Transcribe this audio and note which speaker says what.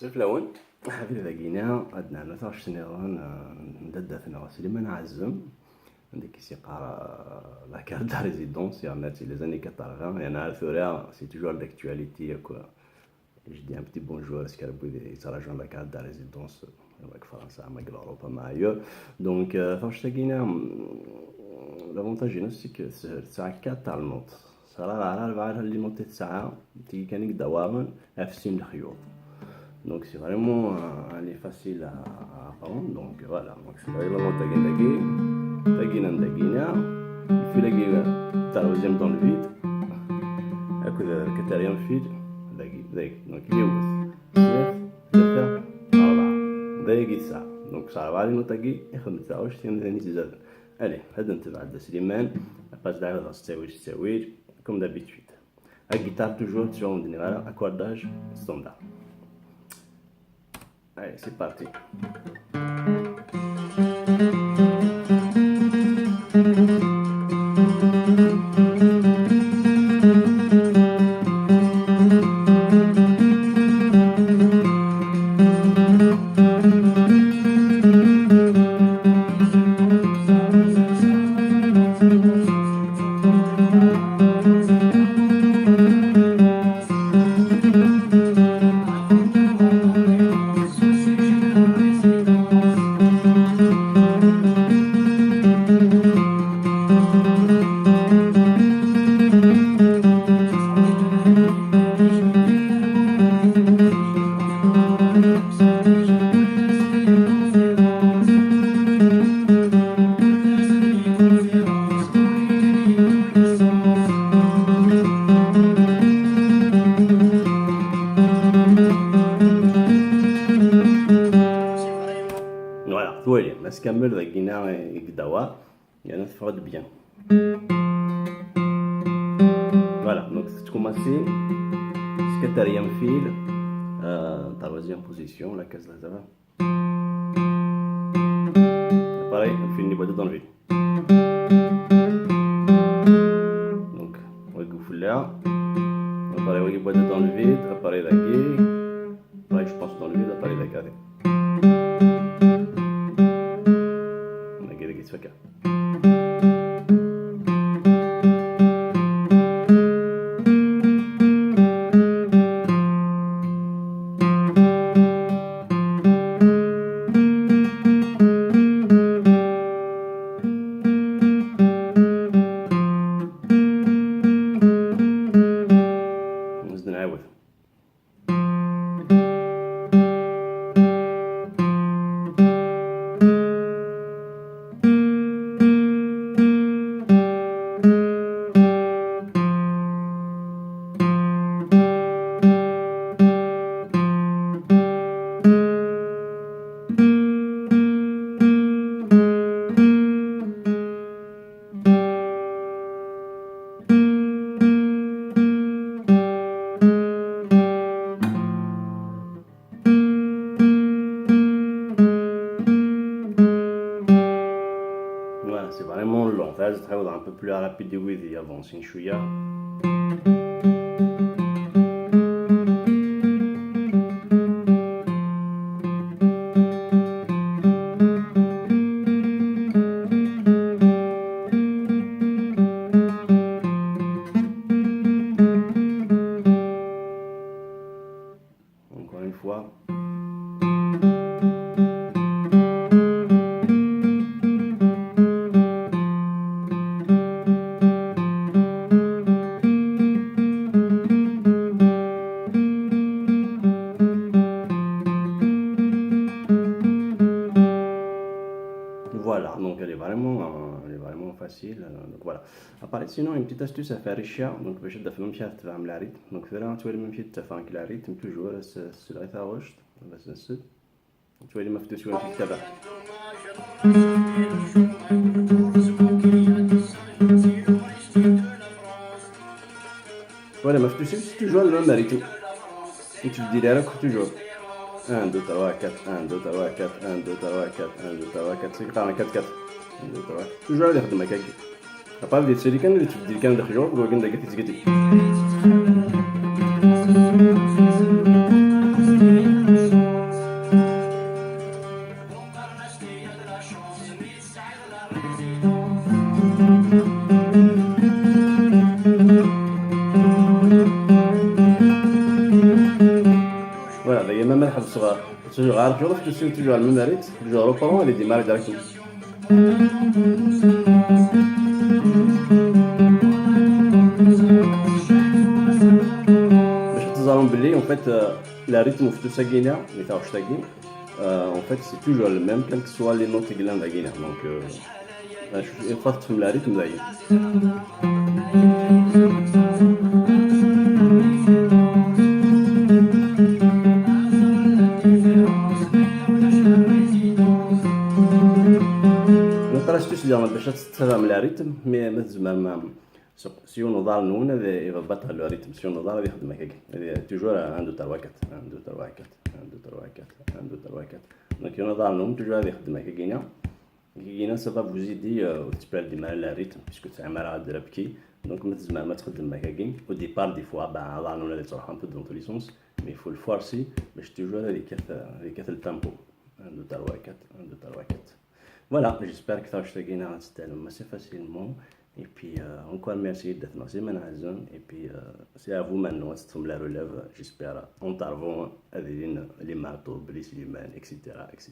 Speaker 1: شوف لون حبيبي لقينا عندنا 23 يوم نددا فينا سليمان عزم عندك ici la carte de résidence il y en a les années 80 il y en a c'est toujours d'actualité quoi. Je dis un petit bonjour à ce qu'elle a rejoint la carte de résidence avec France avec l'Europe معايا donc فاش لقينا l'avantage c'est que c'est 4 تاع النوط صراحه على 4 اللي نوطي ساعه تي كان دواما افسين الخيوط. Donc c'est vraiment facile à apprendre. Donc voilà, donc c'est vraiment تاقينا il faut la troisième dans le vide هكذا الكتاريان فيد لاقي donc يوث ثلاثة أربعة ضايقي ساعة donc صعب علي نطاقي يخدم تاعوش ثاني زاد allez هذا نتبع عند سليمان باش دعوة تساويش comme d'habitude la guitare toujours sur un voilà accordage standard. Allez, c'est parti. Voilà, oui, parce qu'à me le guinard et gdawa, il y en a qui font bien. Voilà, donc c'est commencé. Quatrième fil, troisième position, la case là, ça va. Pareil, on finit les dans le vide. Donc, on va gouffer là. Pareil, on va dans le vide, pareil la gué. Pareil, je pense dans le vide, pareil la carré. La gué, la gué, c'est fait. Voilà, c'est vraiment long. Là, je travaille un peu plus rapide du Wii avant, c'est une chouïa. Encore une fois. Voilà, donc elle est vraiment facile. Donc voilà. Après, sinon, une petite astuce à faire riche. Donc, je vais faire même chose à la rythme. Donc, là, tu vois, même chose à faire la rythme toujours. C'est la rythme à roche. Tu vois, il m'a fait sur un petit tabac. Voilà, m'a fait toujours le même rythme. Et tu le dirais toujours. 1, 2, 3, 4, 1, 2, 3, 4, 1, 2, 3, 4, 1, 2, 3, 4, 5, 4, 4. 1, 2, 3. Toujours اللي يخدمك هكا. أبقى بديت سيري كان اللي تبدي كان داخل جواب وكان داك تزكتي. Voilà, il y a même un صغار toujours عارف شغل toujours على même rythme toujours reprend et démarre directement باش تظهرون باللي en fait la rythme في تساقينا اللي تاع شتاقين en fait c'est toujours le même quel que soit les notes اللي لاقينا donc une fois تفهم la rythme داير ما تراش تشجع باش تفهم la rythme mais ما تزعما si on ضال نون هذا يضبط le rythme si on ضال هذا يخدم هكاك هذه toujours 1 2 3 4 1 2 3 4 1 2 3 4 1 2 3 4 donc on ضال نون toujours هذا يخدم هكاك كينا ça va vous aider وتبان ديما على الريتم باسكو تعمل عاد ربكي دونك ما تزعما ما تخدم هكاك au départ des fois bah ضال نون اللي تروح un peu dans tous les sens mais il faut le forcer باش toujours هذيك التيمبو 1 2 3 4 1 2 3 4 Voilà, j'espère que tu as assez facilement. Et puis, encore merci d'être là. Et puis, c'est à vous maintenant, c'est la relève. J'espère en t'arvant, les marteaux, les etc. etc.